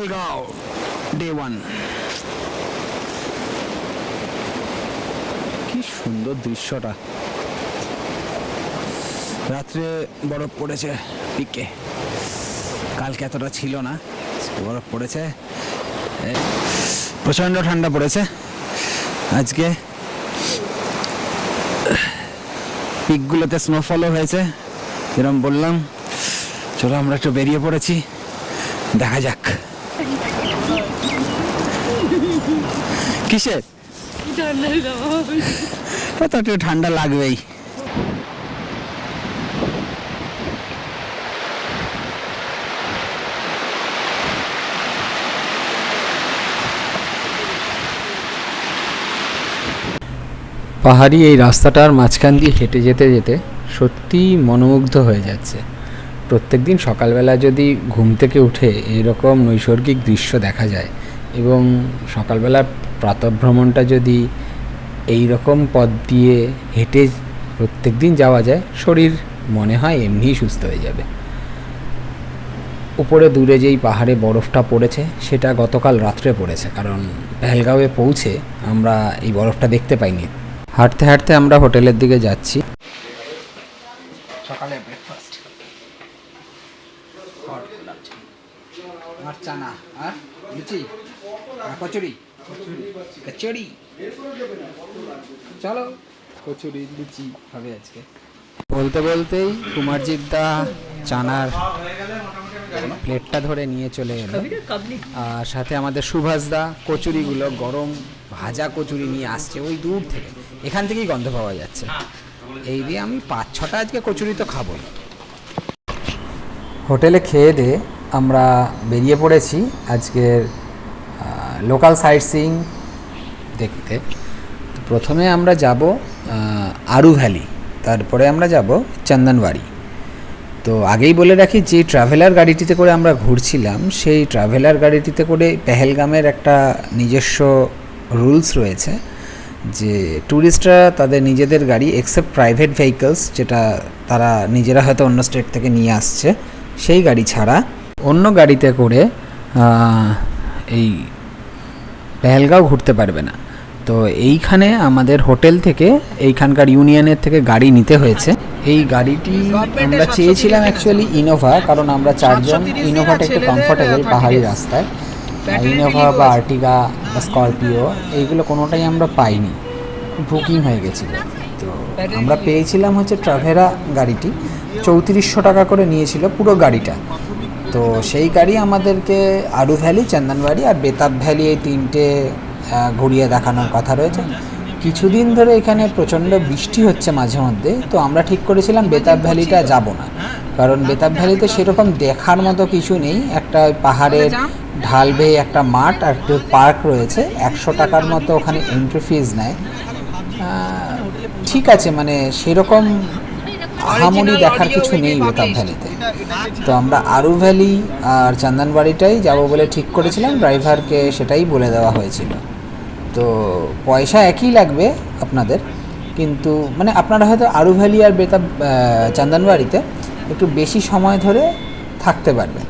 Pahalgam day 1। কি সুন্দর দৃশ্যটা, রাত্রে বরফ পড়েছে পিকে, কালকে এতটা ছিল না, বরফ পড়েছে, প্রচণ্ড ঠান্ডা পড়েছে আজকে। পিকগুলোতে স্নোফলও হয়েছে, যেরকম বললাম। চলো আমরা একটু বেরিয়ে পড়েছি, দেখা যাক। কিসের তো একটু ঠান্ডা লাগবেই। পাহাড়ি এই রাস্তাটার মাঝখান দিয়ে হেঁটে যেতে যেতে সত্যিই মনোমুগ্ধ হয়ে যাচ্ছে। প্রত্যেকদিন সকালবেলা যদি ঘুম থেকে উঠে এরকম নৈসর্গিক দৃশ্য দেখা যায় এবং সকালবেলা প্রাতঃভ্রমণটা যদি এই রকম পথ দিয়ে হেঁটে প্রত্যেকদিন যাওয়া যায়, শরীর মনে হয় এমনিই সুস্থ হয়ে যাবে। উপরে দূরে যেই পাহাড়ে বরফটা পড়েছে সেটা গতকাল রাত্রে পড়েছে, কারণ পেহেলগাঁওয়ে পৌঁছে আমরা এই বরফটা দেখতে পাইনি। হাঁটতে হাঁটতে আমরা হোটেলের দিকে যাচ্ছি। সকালে ব্রেকফাস্ট, আর চানা আর লুচি আর কচুরি। কচুরি, চলো কচুরি লুচি হবে আজকে। বলতে বলতেই কুমারজিৎ দা চানার প্লেটটা ধরে নিয়ে চলে এলো, আর সাথে আমাদের সুভাষ দা কচুরিগুলো, গরম ভাজা কচুরি নিয়ে আসছে ওই দূর থেকে, এখান থেকেই গন্ধ পাওয়া যাচ্ছে। এই দিয়ে আমি 5-6টা আজকে কচুরি তো খাবই। হোটেলে খেয়ে দিয়ে আমরা বেরিয়ে পড়েছি আজকের লোকাল সাইট সিইং দেখতে। প্রথমে আমরা যাব আরু ভ্যালি, তারপরে আমরা যাব চন্দনবাড়ি। তো আগেই বলে রাখি, যে ট্রাভেলার গাড়িটিতে করে আমরা ঘুরছিলাম সেই ট্রাভেলার গাড়িটিতে করে পেহেলগামের একটা নিজস্ব রুলস রয়েছে যে ট্যুরিস্টরা তাদের নিজেদের গাড়ি এক্সেপ্ট প্রাইভেট ভেহিকলস, যেটা তারা নিজেরা হয়তো অন্য স্টেট থেকে নিয়ে আসছে, সেই গাড়ি ছাড়া অন্য গাড়িতে করে এই পেহেলগাঁও ঘুরতে পারবে না। তো এইখানে আমাদের হোটেল থেকে এইখানকার ইউনিয়নের থেকে গাড়ি নিতে হয়েছে। এই গাড়িটি আমরা চেয়েছিলাম অ্যাকচুয়ালি ইনোভা, কারণ আমরা 4 জন। ইনোভাটা একটু কমফোর্টেবল পাহাড়ি রাস্তায়। ইনোভা বা আর্টিগা বা স্করপিও এইগুলো কোনোটাই আমরা পাইনি, বুকিং হয়ে গেছিলো। তো আমরা পেয়েছিলাম হচ্ছে ট্রাভেরা গাড়িটি, 3400 টাকা করে নিয়েছিল পুরো গাড়িটা। তো সেই গাড়ি আমাদেরকে আরু ভ্যালি, চন্দনবাড়ি আর বেতাব ভ্যালি এই 3টে ঘুরিয়ে দেখানোর কথা রয়েছে। কিছুদিন ধরে এখানে প্রচণ্ড বৃষ্টি হচ্ছে মাঝে মধ্যে, তো আমরা ঠিক করেছিলাম বেতাব ভ্যালিটা যাব না, কারণ বেতাব ভ্যালিতে সেরকম দেখার মতো কিছু নেই। একটা পাহাড়ের ঢাল বেয়ে একটা মাঠ আর একটু পার্ক রয়েছে, 100 টাকার মতো ওখানে এন্ট্রি ফিজ নেয়। ঠিক আছে, মানে সেরকম আহামরি দেখার কিছু নেই বেতাব ভ্যালিতে। তো আমরা আরু ভ্যালি আর চন্দনবাড়িটাই যাব বলে ঠিক করেছিলাম, ড্রাইভারকে সেটাই বলে দেওয়া হয়েছিল। তো পয়সা একই লাগবে আপনাদের, কিন্তু মানে আপনারা হয়তো আরু ভ্যালি আর বেতাব চন্দনবাড়িতে একটু বেশি সময় ধরে থাকতে পারবেন।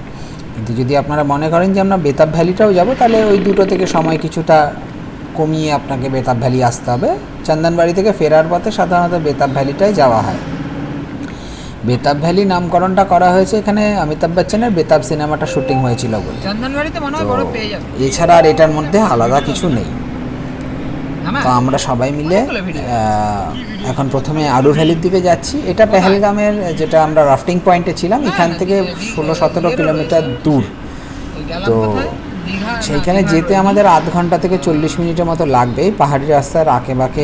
কিন্তু যদি আপনারা মনে করেন যে আমরা বেতাব ভ্যালিটাও যাব, তাহলে ওই দুটো থেকে সময় কিছুটা কমিয়ে আপনাকে বেতাব ভ্যালি আসতে হবে। চন্দনবাড়ি থেকে ফেরার পথে সাধারণত বেতাব ভ্যালিটাই যাওয়া হয়। বেতাব ভ্যালি নামকরণটা করা হয়েছে এখানে অমিতাভ বচ্চনের বেতাব সিনেমাটা শুটিং হয়েছিল বলে। এছাড়া আর এটার মধ্যে আলাদা কিছু নেই। তো আমরা সবাই মিলে এখন প্রথমে আরু ভ্যালির দিকে যাচ্ছি। এটা পেহেলগামের, যেটা আমরা রাফটিং পয়েন্টে ছিলাম, এখান থেকে 16-17 কিলোমিটার দূর। তো সেইখানে যেতে আমাদের আধ ঘন্টা থেকে 40 মিনিটের মতো লাগবে। পাহাড়ি রাস্তার আঁকে বাঁকে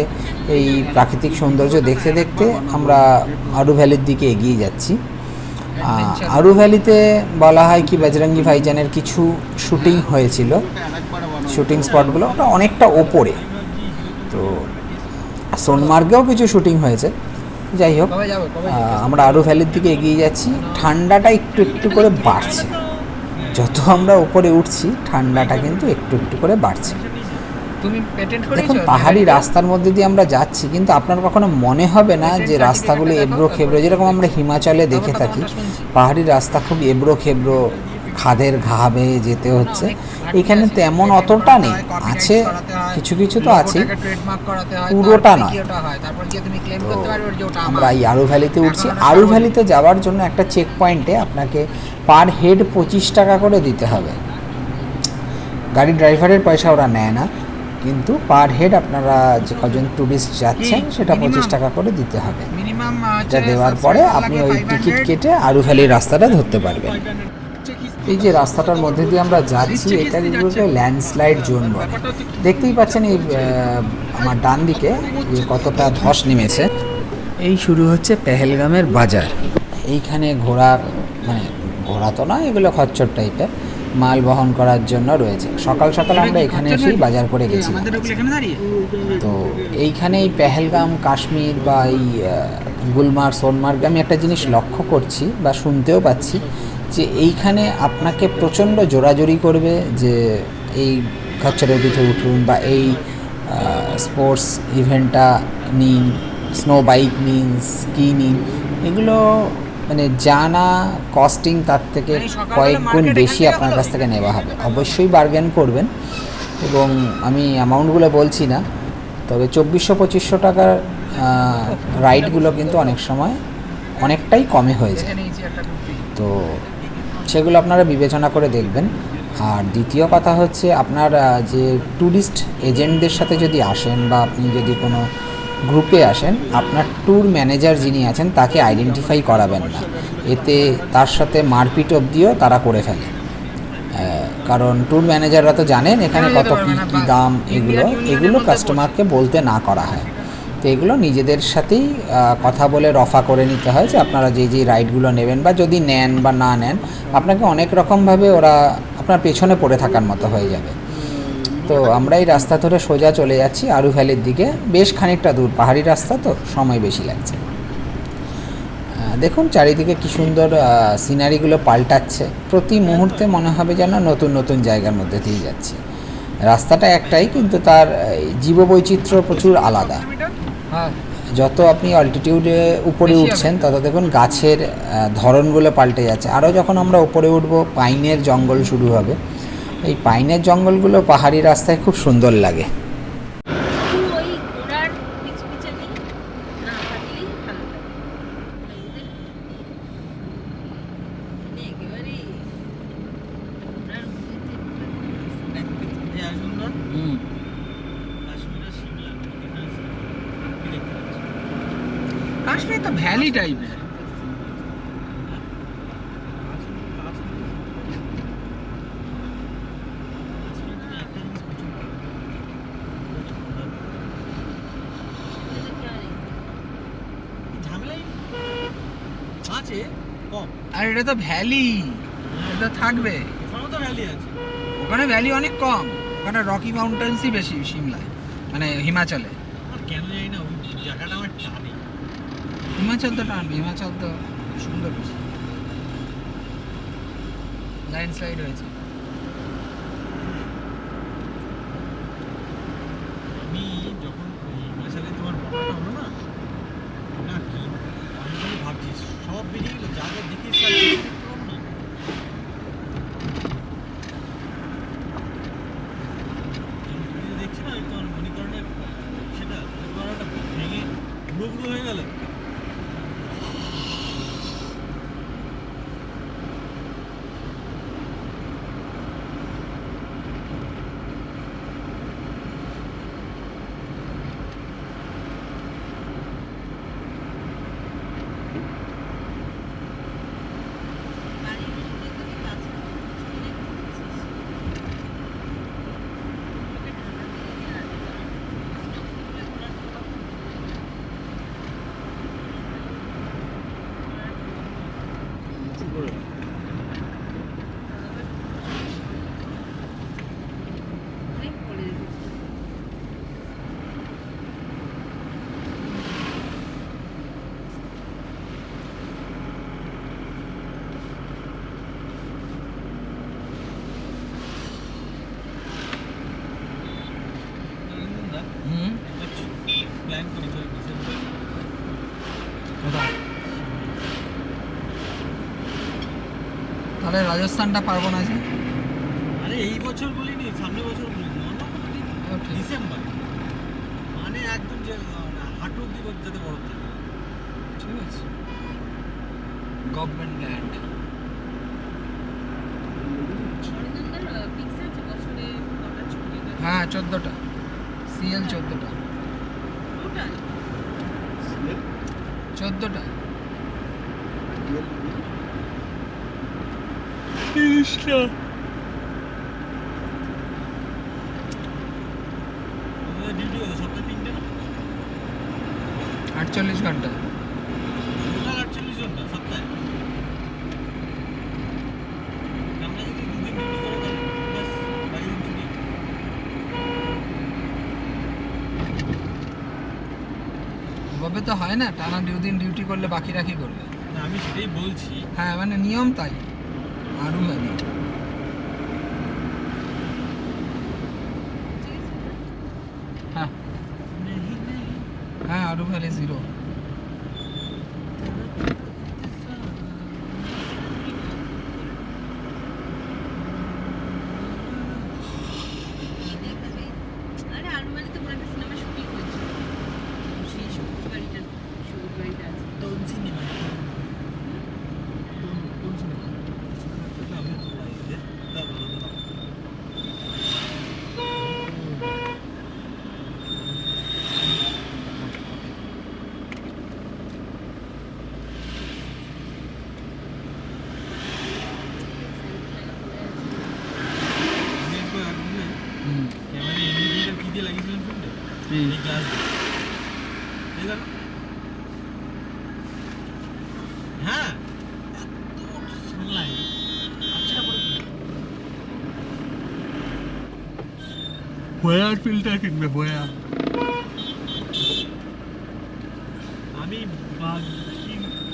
এই প্রাকৃতিক সৌন্দর্য দেখতে দেখতে আমরা আরু ভ্যালির দিকে এগিয়ে যাচ্ছি। আরু ভ্যালিতে বলা হয় কি বজরঙ্গি ভাইজানের কিছু শুটিং হয়েছিল, শুটিং স্পটগুলো ওটা অনেকটা ওপরে। তো সোনমার্গেও কিছু শুটিং হয়েছে। যাই হোক, আমরা আরু ভ্যালির দিকে এগিয়ে যাচ্ছি। ঠান্ডাটা একটু একটু করে বাড়ছে, যত আমরা উপরে উঠছি ঠান্ডাটা কিন্তু একটু একটু করে বাড়ছে। দেখুন, পাহাড়ি রাস্তার মধ্যে দিয়ে আমরা যাচ্ছি, কিন্তু আপনার কখনো মনে হবে না যে রাস্তাগুলো এবড়ো খেবড়ো, যেরকম আমরা হিমাচলে দেখে থাকি পাহাড়ি রাস্তা খুব এবড়ো খেবড়ো, খাদের ঘা বেয়ে যেতে হচ্ছে। এখানে তেমন অতটা নেই, আছে কিছু কিছু তো আছে, পুরোটা নয়। তো আমরা এই আরু ভ্যালিতে উঠছি। আরু ভ্যালিতে যাওয়ার জন্য একটা চেক পয়েন্টে আপনাকে পার হেড 25 টাকা করে দিতে হবে। গাড়ি ড্রাইভারের পয়সা ওরা নেয় না, কিন্তু পার হেড আপনারা যে কজন ট্যুরিস্ট যাচ্ছেন সেটা 25 টাকা করে দিতে হবে। এটা দেওয়ার পরে আপনি ওই টিকিট কেটে আরু ভ্যালির রাস্তাটা ধরতে পারবেন। এই যে রাস্তাটার মধ্যে দিয়ে আমরা যাচ্ছি, এটা যেগুলোকে ল্যান্ডস্লাইড জোন বলে। দেখতেই পাচ্ছেন এই আমার ডান দিকে যে কতটা ধস নেমেছে। এই শুরু হচ্ছে পেহেলগামের বাজার। এইখানে ঘোড়া, মানে ঘোড়া তো নয়, এগুলো খচ্চর টাইপের মাল বহন করার জন্য রয়েছে। সকাল সকাল আমরা এখানে এসেই বাজার করে গেছিলাম। তো এইখানে এই পেহেলগাম, কাশ্মীর বা এই গুলমার্গ, সোনমার্গ, আমি একটা জিনিস লক্ষ্য করছি বা শুনতেও পাচ্ছি যে এইখানে আপনাকে প্রচণ্ড জোরাজোরি করবে যে এই খচ্চরের পিঠে উঠুন বা এই স্পোর্টস ইভেন্টটা নিন, স্নো বাইক নিন, স্কি নিন। এগুলো মানে জানা কস্টিং তার থেকে কয়েক গুণ বেশি আপনার কাছ থেকে নেওয়া হবে। অবশ্যই বার্গেন করবেন, এবং আমি অ্যামাউন্টগুলো বলছি না, তবে 2400-2500 টাকার রাইডগুলো কিন্তু অনেক সময় অনেকটাই কমে হয়ে যায়। তো সেগুলো আপনারা বিবেচনা করে দেখবেন। আর দ্বিতীয় কথা হচ্ছে, আপনার যে ট্যুরিস্ট এজেন্টদের সাথে যদি আসেন বা আপনি যদি কোনো গ্রুপে আসেন, আপনার ট্যুর ম্যানেজার যিনি আছেন তাকে আইডেন্টিফাই করাবেন না। এতে তার সাথে মারপিট অবধিও তারা করে ফেলে। কারণ ট্যুর ম্যানেজাররা তো জানেন এখানে কত কী কী দাম, এগুলো কাস্টমারকে বলতে না করা হয়। তো এগুলো নিজেদের সাথেই কথা বলে রফা করে নিতে হয় যে আপনারা যেই রাইডগুলো নেবেন বা যদি নেন বা না নেন, আপনাকে অনেক রকমভাবে ওরা আপনার পেছনে পড়ে থাকার মতো হয়ে যাবে। তো আমরা এই রাস্তা ধরে সোজা চলে যাচ্ছি আরু ভ্যালির দিকে। বেশ খানিকটা দূর, পাহাড়ি রাস্তা তো সময় বেশি লাগছে। দেখুন চারিদিকে কী সুন্দর সিনারিগুলো পাল্টাচ্ছে। প্রতি মুহূর্তে মনে হবে যেন নতুন নতুন জায়গার মধ্যে দিয়ে যাচ্ছি। রাস্তাটা একটাই, কিন্তু তার জীববৈচিত্র্য প্রচুর আলাদা। যত আপনি অল্টিটিউডে উপরে উঠছেন তত দেখুন গাছের ধরনগুলো পাল্টে যাচ্ছে। আরও যখন আমরা উপরে উঠব, পাইনের জঙ্গল শুরু হবে। এই পাইনের জঙ্গলগুলো পাহাড়ি রাস্তায় খুব সুন্দর লাগে। কাশ্মীর তো ভ্যালি টাইপের। আর এটা তো ভ্যালি, এটা থাকবে। ওখানে ভ্যালি অনেক কম, ওখানে রকি মাউন্টেন্সই বেশি সিমলায়, মানে হিমাচলে। কেন জানি না ওই জায়গাটা আমার টানে। হিমাচল তো টানবে, হিমাচল তো সুন্দর বেশি। ল্যান্ডস্লাইড হয়েছে। আমি যখন হিমাচলে তোমার ফটোটা হলো না, না কি আমি ভাবছি সব বেরিয়ে গেলো, যা যা দেখিস না। দেখছি না তোমার মণিকরণের সেটা মণিকরণটা ভেঙে গুঁড়ো গুঁড়ো হয়ে গেল। প্ল্যান করি চল ডিসেম্বর। কোথায়? তাহলে রাজস্থানটা পারবো না যে। আরে এই বছর বলিনি, সামনের বছর বলিনি, অন্য কোনো দিন Okay. ডিসেম্বর, মানে একদম যে হাঁটু অব্দি যাতে বরফ থাকে। ঠিক আছে, গভর্নমেন্ট ল্যান্ড। হ্যাঁ 14টা, CL 14টা, 14টা। 30টা। ডিউটি কত? সপ্তাহে 3টে না? 48 ঘন্টা। টোটাল 48 ঘন্টা সপ্তাহে। আমরা যদি 2 দিন ডিউটি করো তাহলে বাস, বাকি দিন ছুটি। ওভাবে তো হয় না, টানা 2 দিন ডিউটি করলে বাকিরা কি করবে? না আমি সেটাই বলছি। হ্যাঁ মানে নিয়ম তাই। আরু ভ্যালি, হ্যাঁ হ্যাঁ আরু ভ্যালি 0। কোন সিনেমা? কোন সিনেমা? আমি তো নাই রে। দাঁড়াও। ক্যামেরা ইন্ডিকেটর কি দিয়ে লাগিয়েছিলেন ফোনটা? এই গ্লাস দিয়ে। এই দেখো। হ্যাঁ, এত সানলাইট। আচ্ছা করে বয়ার ফিল্টার কিনবে, বয়া। আমি বাকি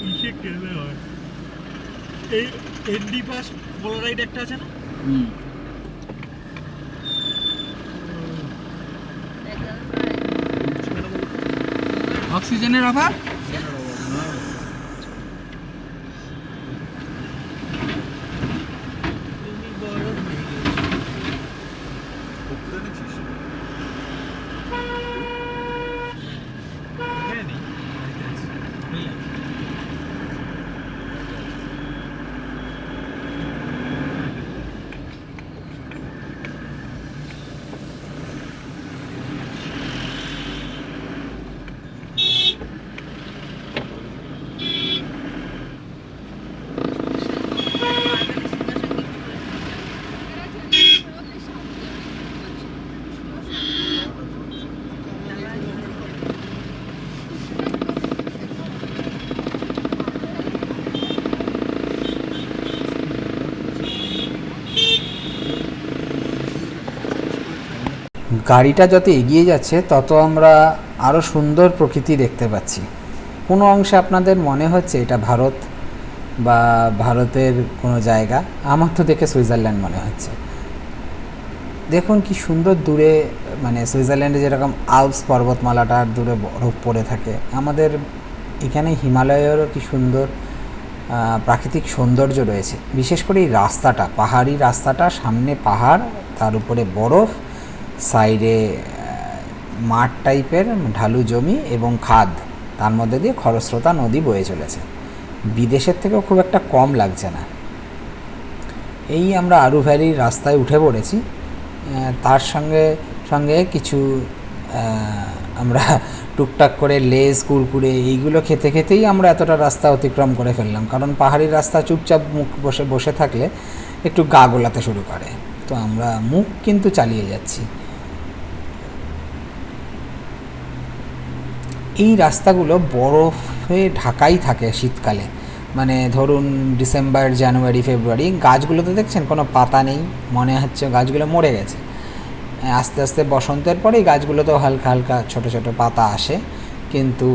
ইসে কেনে হয়। এই এনডি পাস পোলারাইড একটা আছে না? অক্সিজেনের অভাব। তুমি বড় হয়ে গেছো। এখানে নেই, বাড়িতে আছে। হয়ে আছে। গাড়িটা যত এগিয়ে যাচ্ছে তত আমরা আরও সুন্দর প্রকৃতি দেখতে পাচ্ছি। কোনো অংশে আপনাদের মনে হচ্ছে এটা ভারত বা ভারতের কোনো জায়গা, আমার তো দেখে সুইজারল্যান্ড মনে হচ্ছে। দেখুন কি সুন্দর দূরে, মানে সুইজারল্যান্ডে যেরকম আল্পস পর্বতমালাটার দূরে বরফ পড়ে থাকে, আমাদের এখানে হিমালয়েরও কি সুন্দর প্রাকৃতিক সৌন্দর্য রয়েছে। বিশেষ করে এই রাস্তাটা, পাহাড়ি রাস্তাটা, সামনে পাহাড়, তার উপরে বরফ, সাইডে মাঠ টাইপের ঢালু জমি এবং খাদ, তার মধ্যে দিয়ে খরস্রোতা নদী বয়ে চলেছে। বিদেশের থেকেও খুব একটা কম লাগছে না। এই আমরা আরু ভ্যালির রাস্তায় উঠে পড়েছি। তার সঙ্গে সঙ্গে কিছু আমরা টুকটাক করে লেজ, কুরকুরে এইগুলো খেতে খেতেই আমরা এতটা রাস্তা অতিক্রম করে ফেললাম। কারণ পাহাড়ি রাস্তা চুপচাপ মুখ বসে থাকলে একটু গা গোলাতে শুরু করে, তো আমরা মুখ কিন্তু চালিয়ে যাচ্ছি। এই রাস্তাগুলো বরফে ঢাকাই থাকে শীতকালে, মানে ধরুন ডিসেম্বর, জানুয়ারি, ফেব্রুয়ারি। গাছগুলোতে দেখছেন কোনো পাতা নেই, মনে হচ্ছে গাছগুলো মরে গেছে। আস্তে আস্তে বসন্তের পরেই গাছগুলোতেও হালকা হালকা ছোট ছোট পাতা আসে, কিন্তু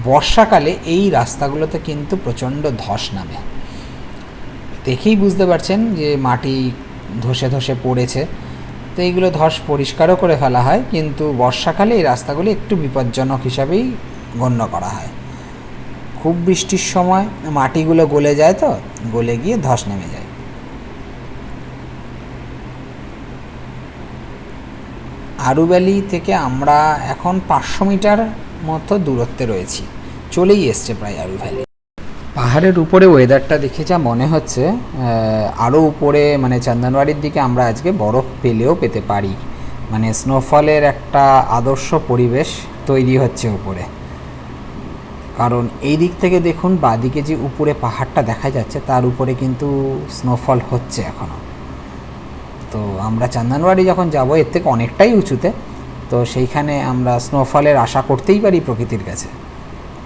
বর্ষাকালে এই রাস্তাগুলোতে কিন্তু প্রচণ্ড ধস নামে। দেখেই বুঝতে পারছেন যে মাটি ধসে ধসে পড়েছে। তো এইগুলো ধস পরিষ্কারও করে ফেলা হয়, কিন্তু বর্ষাকালে এই রাস্তাগুলি একটু বিপজ্জনক হিসাবেই গণ্য করা হয়। খুব বৃষ্টির সময় মাটিগুলো গলে যায়, তো গলে গিয়ে ধস নেমে যায়। আরু ভ্যালি থেকে আমরা এখন 500 মিটার মতো দূরত্বে রয়েছি, চলেই এসছে প্রায় আরু ভ্যালি। পাহাড়ের উপরে ওয়েদারটা দেখে যা মনে হচ্ছে আরও উপরে মানে চন্দনবাড়ির দিকে আমরা আজকে বরফ পেলেও পেতে পারি, মানে স্নোফলের একটা আদর্শ পরিবেশ তৈরি হচ্ছে উপরে। কারণ এই দিক থেকে দেখুন বাদিকে যে উপরে পাহাড়টা দেখা যাচ্ছে তার উপরে কিন্তু স্নোফল হচ্ছে এখনও। তো আমরা চন্দনবাড়ি যখন যাব এর থেকে অনেকটাই উঁচুতে, তো সেইখানে আমরা স্নোফলের আশা করতেই পারি প্রকৃতির কাছে।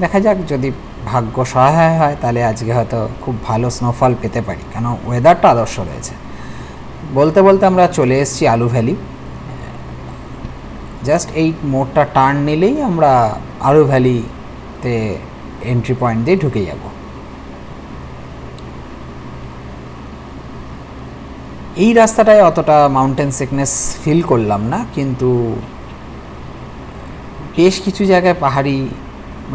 দেখা যাক, যদি ভাগ্য সহায় হয় তাহলে আজকে হয়তো খুব ভালো স্নোফল পেতে পারি, কেন ওয়েদারটা আদর্শ রয়েছে। বলতে বলতে আমরা চলে এসেছি আলু ভ্যালি। জাস্ট এই মোড়টা টার্ন নিলেই আমরা আলু ভ্যালিতে এন্ট্রি পয়েন্ট দিয়ে ঢুকে যাব। এই রাস্তাটায় অতটা মাউন্টেন সিকনেস ফিল করলাম না, কিন্তু বেশ কিছু জায়গায় পাহাড়ি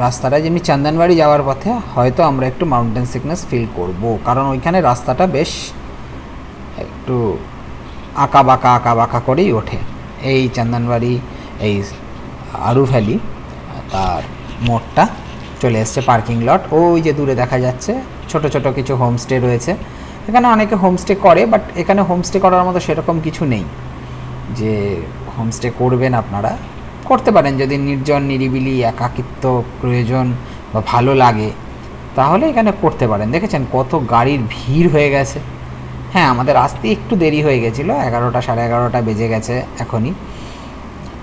রাস্তাটা যেমনি চন্দনবাড়ি যাওয়ার পথে হয়তো আমরা একটু মাউন্টেন সিকনেস ফিল করব, কারণ ওইখানে রাস্তাটা বেশ একটু আঁকা বাঁকা করেই ওঠে। এই চন্দনবাড়ি, এই আরু ভ্যালি, তার মোড়টা চলে এসছে পার্কিং লট। ওই যে দূরে দেখা যাচ্ছে ছোট ছোট কিছু হোমস্টে রয়েছে। এখানে অনেকে হোমস্টে করে, বাট এখানে হোমস্টে করার মতো সেরকম কিছু নেই যে হোমস্টে করবেন। আপনারা করতে পারেন যদি নির্জন নিরিবিলি একাকিত্ব প্রয়োজন বা ভালো লাগে, তাহলে এখানে করতে পারেন। দেখেছেন কত গাড়ির ভিড় হয়ে গেছে। হ্যাঁ, আমাদের আসতে একটু দেরি হয়ে গেছিলো, 11টা সাড়ে 11টা বেজে গেছে এখনই,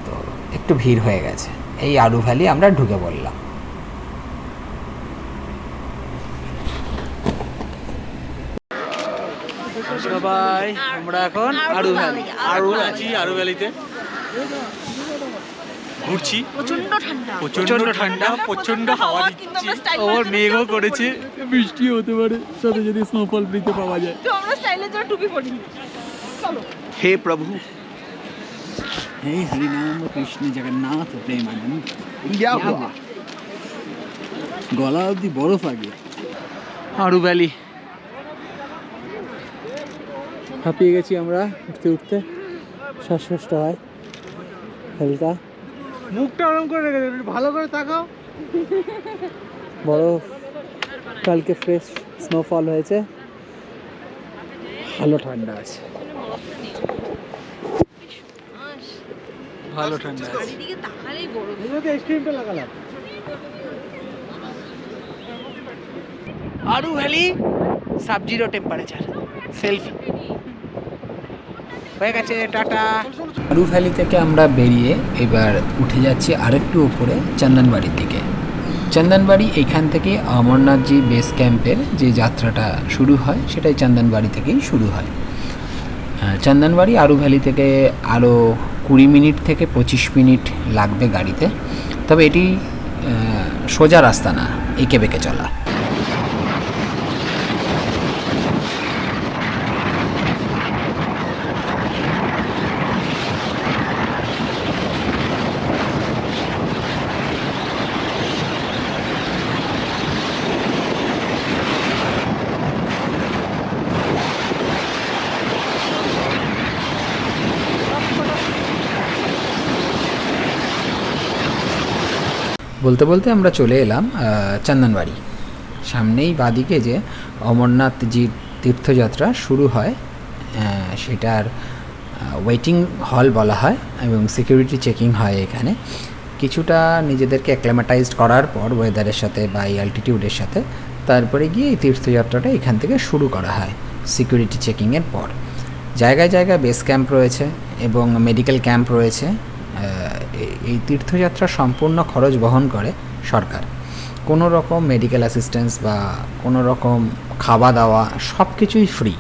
তো একটু ভিড় হয়ে গেছে। এই আরু ভ্যালি আমরা ঢুকে পড়লাম। সবাই আমরা এখন আরু ভ্যালি আরু ভ্যালিতে ঘুরছি। প্রচন্ড ঠান্ডা, প্রচন্ড হাওয়া দিচ্ছে। ওর মেঘও করেছে, বৃষ্টি হতে পারে, সাথে যদি স্নোফল দিতে পাওয়া যায়। তো আমরা স্টাইলের জন্য টুপি পরিনি। চলো। হে প্রভু, হে হরিনাম কৃষ্ণ জগন্নাথ প্রেমানন্দ। গলা অব্দি বরফ আগে। আরু ভ্যালি হাঁপিয়ে গেছি আমরা উঠতে উঠতে, শ্বাসকষ্ট হয় হালকা। মুখটা ওরম করে রেখে একটু ভালো করে তাকাও। বরফ, কালকে ফ্রেশ স্নোফল হয়েছে, ভালো ঠান্ডা আছে, ভালো ঠান্ডা আছে। চারিদিকে তাকালেই গরম। এগুলোতে এক্সট্রিমটা লাগালাম। আরু ভ্যালি সাব-জিরো টেম্পারেচার, সেলফি হয়ে গেছে, টাটা। আরু ভ্যালি থেকে আমরা বেরিয়ে এবার উঠে যাচ্ছি আরেকটু উপরে চন্দনবাড়ির দিকে। চন্দনবাড়ি এইখান থেকে অমরনাথজি বেস ক্যাম্পের যে যাত্রাটা শুরু হয় সেটাই চন্দনবাড়ি থেকেই শুরু হয়। চন্দনবাড়ি আরু ভ্যালি থেকে আরও 20 মিনিট থেকে 25 মিনিট লাগবে গাড়িতে, তবে এটি সোজা রাস্তা না, এঁকে বেঁকে চলা। বলতে বলতে আমরা চলে এলাম চন্দনবাড়ি। সামনেই বাদিকে যে অমরনাথজি তীর্থযাত্রা শুরু হয় সেটার ওয়েটিং হল বলা হয়, এবং সিকিউরিটি চেকিং হয় এখানে। কিছুটা নিজেদেরকে অ্যাক্লামাটাইজড করার পর ওয়েদারের সাথে বা এই অ্যালটিটিউডের সাথে, তারপরে গিয়ে এই তীর্থযাত্রাটা এখান থেকে শুরু করা হয় সিকিউরিটি চেকিংয়ের পর। জায়গায় জায়গায় বেস ক্যাম্প রয়েছে এবং মেডিকেল ক্যাম্প রয়েছে। এই তীর্থযাত্রা সম্পূর্ণ খরচ বহন করে সরকার। কোনো রকম মেডিকেল অ্যাসিস্ট্যান্স বা কোনো রকম খাওয়া দাওয়া সব কিছুই ফ্রি।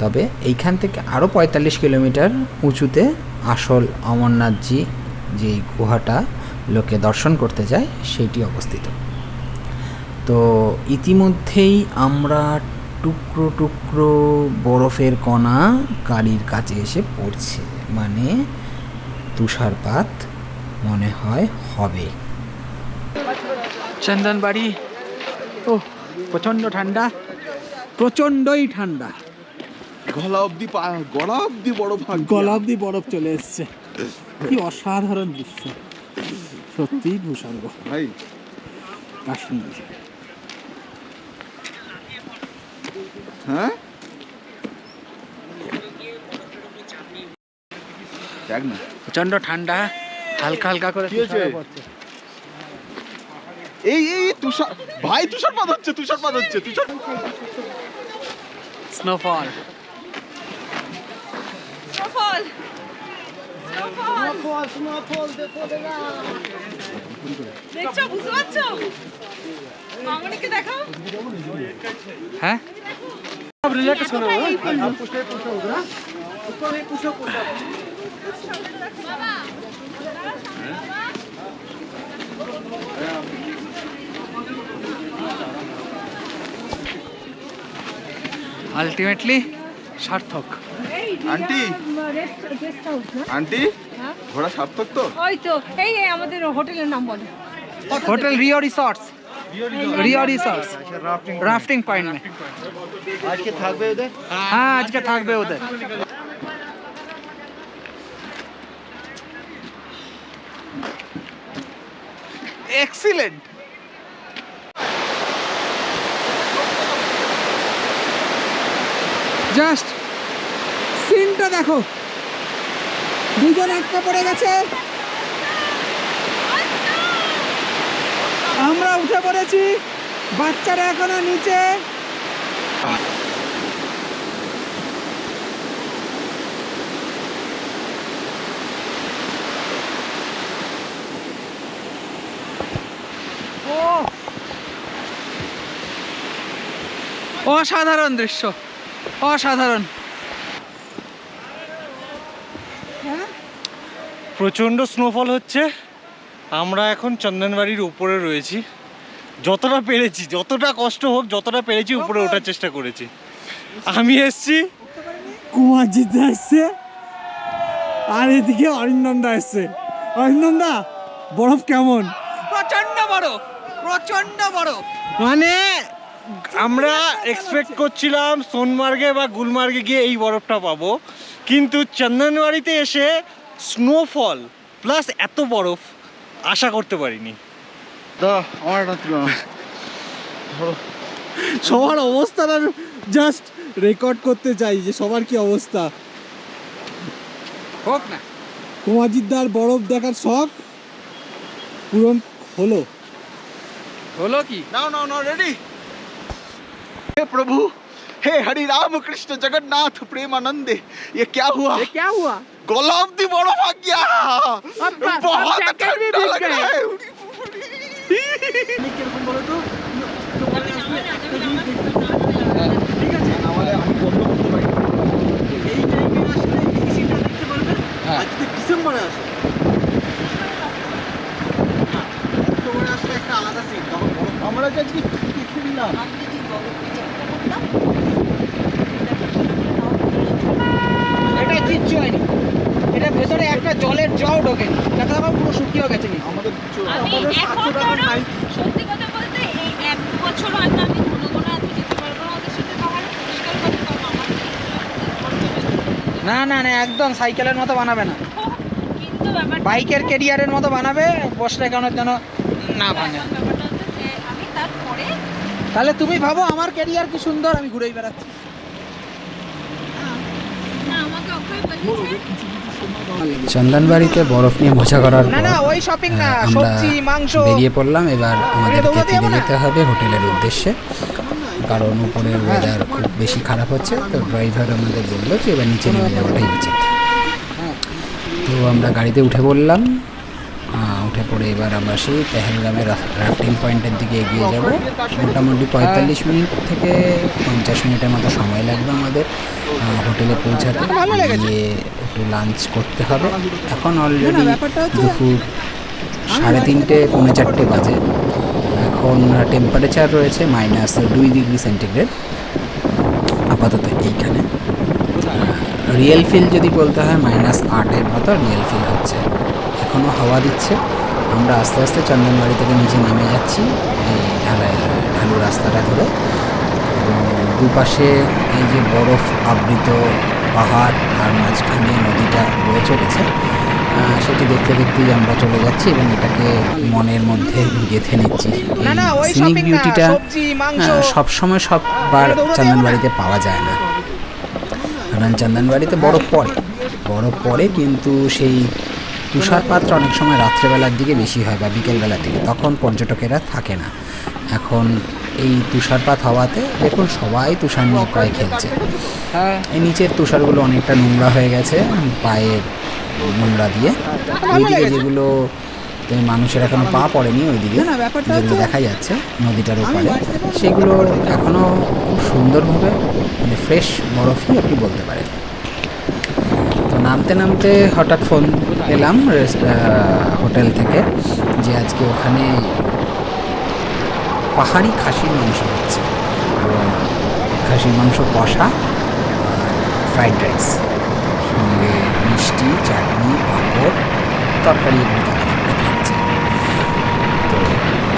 তবে এইখান থেকে আরও 45 কিলোমিটার উঁচুতে আসল অমরনাথজি যে গুহাটা লোকে দর্শন করতে যায় সেইটি অবস্থিত। তো ইতিমধ্যেই আমরা টুকরো টুকরো বরফের কণা গাড়ির কাছে এসে পড়ছে, মানে তুষারপাত মনে হয় হবে। চন্দনবাড়ি, ও প্রচণ্ড ঠান্ডা, প্রচণ্ডই ঠান্ডা। গলা অব্দি বরফ, গলা অব্দি বরফ চলে এসছে। কি অসাধারণ দৃশ্য, সত্যিই ভূস্বর্গ ভাই। কাশ্মীর। হ্যাঁ দেখ না, প্রচন্ড ঠান্ডা, হালকা হালকা করে কি হয়েছে? এই এই তুষার ভাই, তুষারপাত হচ্ছে, তুষার স্নোফল। সফল দেখছো, বুঝতে পারছো? মামনিকে দেখাও। হ্যাঁ আলটিমেটলি সার্থক। আন্টি আন্টি ঘোড়া সার্থক তো? ওই তো এই আমাদের হোটেলের নাম বলো। হোটেল रियो रिसोर्ट्स, रियो रिसोर्ट्स राफ्टिंग पॉइंट में। আজকে থাকবে ওদের? हाँ आज का থাকবে ওদের। এক্সিলেন্ট। জাস্ট সিনটা দেখো, দুজন আটকা পড়ে গেছে, আমরা উঠে পড়েছি, বাচ্চারা এখনো নিচে। অসাধারণ দৃশ্য, অসাধারণ। প্রচণ্ড স্নোফল হচ্ছে। আমরা এখন চন্দনবাড়ির উপরে রয়েছি। যতটা পেরেছি, যতটা কষ্ট হোক, যতটা পেরেছি উপরে ওঠার চেষ্টা করেছি। আমি এসছি, কুমারজিৎ এসছে, আর এদিকে অরিন্দম দা এসছে। অরিন্দম দা, বরফ কেমন? প্রচন্ড বরফ, প্রচন্ড বরফ। মানে আমরা এক্সপেক্ট করছিলাম সোনমার্গে বা গুলমার্গে গিয়ে এই বরফটা পাবো, কিন্তু চন্দনবাড়িতে এসে স্নোফল প্লাস এত বরফ আশা করতে পারিনি। সবার অবস্থাটা জাস্ট রেকর্ড করতে চাই যে সবার কি অবস্থা। হোক না, কুমারজিৎদার বরফ দেখার শখ পূরণ হলো। হলো কি? নাও নাও নাও, রেডি। हे प्रभु, हे हरि राम कृष्ण जगन्नाथ प्रेमानंदे, ये क्या हुआ? क्या हुआ? गोलाब्दी बर्फ आ गया, बहुत जैकेट भी ठंडा भीग लग रहा गए। है। ঠিক আছে, নাহলে আমি বন্ধ করতে পারি। এই টাইমে আসলে এই সিনটা দেখতে পারবে। আর যদি ডিসেম্বরে আসে, অক্টোবরে আসলে একটা আলাদা সিন, তখন বরফ। আমরা যে আজকে দেখে নিলাম, এটা কিচ্ছু হয়নি, এটা ভেতরে একটা জলের জল ঢোকেনি, দেখা যাবে পুরো শুকিয়ে গেছে। আমাদের কিছু আমি এখন ধরো সত্যি কথা বলতে এই 1 বছর হয়তো আমি কোনো কোনো এত যেতে পারবো না ওদের সাথে, পাহাড়ে পরিষ্কার করতে পারবো আমার না না না, একদম সাইকেলের মতো বানাবে না, কিন্তু ব্যাপারটা বাইকের ক্যারিয়ারের মতো বানাবে, বসলে কেন যেন না ভাঙে। ব্যাপারটা হচ্ছে যে আমি তারপরে তাহলে তুমি ভাবো আমার ক্যারিয়ার কি সুন্দর, আমি ঘুরেই বেড়াচ্ছি। না আমাকে অক্ষয় বলেছে চন্দনবাড়িতে বরফ নিয়ে মজা করার পর ওই শপিং না, আমরা সবজি মাংস বেরিয়ে পড়লাম। এবার আমাদেরকে দৌড়াতে ফিরে যাবো না? যেতে হবে হোটেলের উদ্দেশ্যে, কারণ উপরের ওয়েদার খুব বেশি খারাপ হচ্ছে। তো ড্রাইভার আমাদের বললো যে এবার নিচে নেমে যাওয়াটাই উচিত। তো আমরা গাড়িতে উঠে পড়লাম। উঠে পড়ে এবার আমরা সেই পেহেলগামের রাফটিং পয়েন্টের দিকে এগিয়ে যাব। মোটামুটি 45 মিনিট থেকে 50 মিনিটের মতো সময় লাগবে আমাদের হোটেলে পৌঁছাতে। গিয়ে একটু লাঞ্চ করতে হবে। এখন অলরেডি দুপুর 3:30 পৌনে 4 বাজে। এখন টেম্পারেচার রয়েছে -2 ডিগ্রি সেন্টিগ্রেড আপাতত এইখানে। রিয়েল ফিল যদি বলতে হয় -8 মতো রিয়েল ফিল হচ্ছে। এখনও হাওয়া দিচ্ছে। আমরা আস্তে আস্তে চন্দনবাড়ি থেকে নিচে নেমে যাচ্ছি এই ঢালু রাস্তাটা ধরে। দুপাশে এই যে বরফ আবৃত পাহাড় আর মাঝখানে নদীটা বয়ে চলেছে। সেটি দেখতে দেখতেই আমরা চলে যাচ্ছি এবং এটাকে মনের মধ্যে গেঁথে নিচ্ছি। সিনিক বিউটিটা সবসময় সববার চন্দনবাড়িতে পাওয়া যায় না, কারণ চন্দনবাড়িতে বরফ পড়ে কিন্তু সেই তুষারপাতটা অনেক সময় রাত্রেবেলার দিকে বেশি হয় বা বিকেলবেলার দিকে, তখন পর্যটকেরা থাকে না। এখন এই তুষারপাত হওয়াতে দেখুন সবাই তুষার নিয়ে প্রায় খেলছে। এই নিচের তুষারগুলো অনেকটা নোংরা হয়ে গেছে পায়ের নোংরা দিয়ে। ওইদিকে যেগুলো মানুষের এখনো পা পড়েনি, ওইদিকে যেগুলো দেখা যাচ্ছে নদীটার ওপারে, সেগুলো এখনও খুব সুন্দরভাবে মানে ফ্রেশ বরফই আপনি বলতে পারেন। তো নামতে নামতে হঠাৎ ফোন পেলাম হোটেল থেকে যে আজকে ওখানে পাহাড়ি খাসির মাংস হচ্ছে, এবং খাসির মাংস কষা আর ফ্রাইড রাইস, সঙ্গে মিষ্টি, চাটনি, পাঁপড়, তরকারি এগুলো থাকছে। তো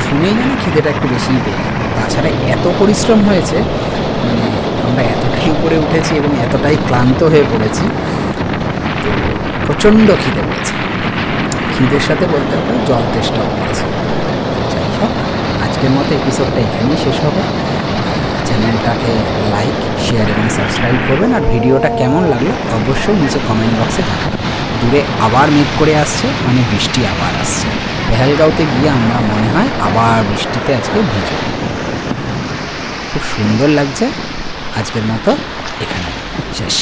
শুনেই যেন খিদেটা একটু বেশিই পেয়ে গেল। তাছাড়া এত পরিশ্রম হয়েছে, মানে আমরা এতটাই উপরে উঠেছি এবং এতটাই ক্লান্ত হয়ে পড়েছি, তো প্রচণ্ড খিদে পেয়েছে। খিদের সাথে বলতে হবে জল তেষ্টাও পেয়েছে। যাই হোক, আজকের মতো এপিসোডটা এখানেই শেষ হবে। চ্যানেলটাকে লাইক, শেয়ার এবং সাবস্ক্রাইব করবেন, আর ভিডিওটা কেমন লাগলো অবশ্যই নিচে কমেন্ট বক্সে জানাবেন। দূরে আবার মেঘ করে আসছে, মানে বৃষ্টি আবার আসছে। পেহেলগাঁওতে গিয়ে আমরা মনে হয় আবার বৃষ্টিতে আজকে ভিজব। খুব সুন্দর লাগছে। আজকের মতো এখানে শেষ।